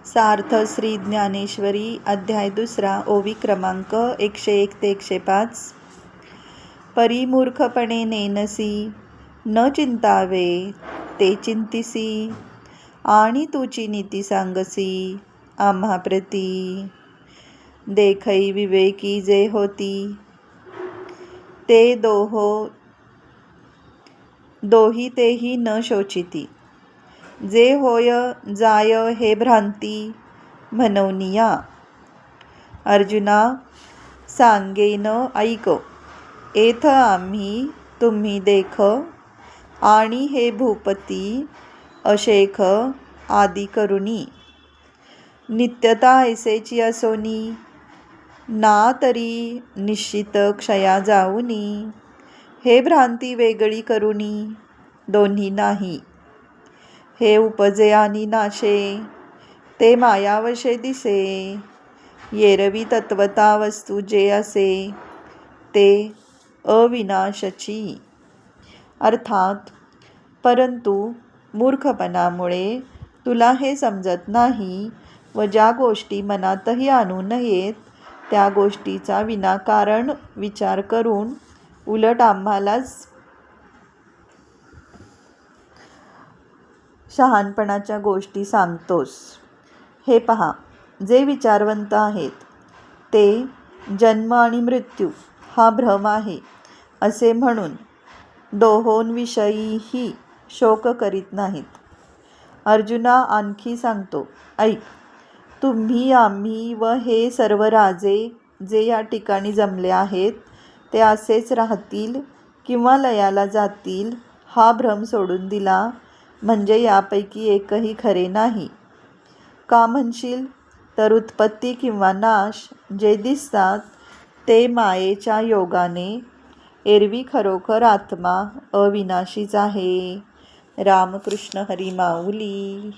सार्थ श्री ज्ञानेश्वरी अध्याय 2 ओवी क्रमांक 101 ते 105. परी मूर्खपणे नेनसी न चिंतावे ते चिंतिसी, आणि तुची नीती सांगसी आम्हा प्रती. देखै विवेकी जे होती ते दोही तेही न शोचिती. जे होय जाय हे भ्रांती म्हणवनिया. अर्जुना सांगेन ऐक, एथ आम्ही तुम्ही देख, आणि हे भूपती अशेख आदी करुणी. नित्यता ऐसेची असोनी, ना तरी निश्चित क्षया जाऊनी. हे भ्रांती वेगळी करुणी दोन्ही नाही. हे उपजे आणि नाशे ते मायावशे दिसे. येरवी तत्वता वस्तू जे असे ते अविनाशची. अर्थात परंतु मूर्खपणामुळे तुला हे समजत नाही व ज्या गोष्टी मनातही आणू नयेत त्या गोष्टीचा विनाकारण विचार करून उलट आम्हालाच शहाणपणाच्या गोष्टी सांगतोस. हे पहा, जे विचारवंत आहेत ते जन्म आणि मृत्यू हा भ्रम आहे असे म्हणून दोहोंविषयीही शोक करीत नाहीत. अर्जुना आणखी सांगतो ऐक. तुम्ही आम्ही व हे सर्व राजे जे या ठिकाणी जमले आहेत ते असेच राहतील किंवा लयाला जातील हा भ्रम सोडून दिला म्हणजे यापैकी एकही खरे नाही. का म्हणशील तर उत्पत्ती किंवा नाश जे दिसतात ते मायेच्या योगाने, एरवी खरोखर आत्मा अविनाशीच आहे. रामकृष्ण हरी माऊली.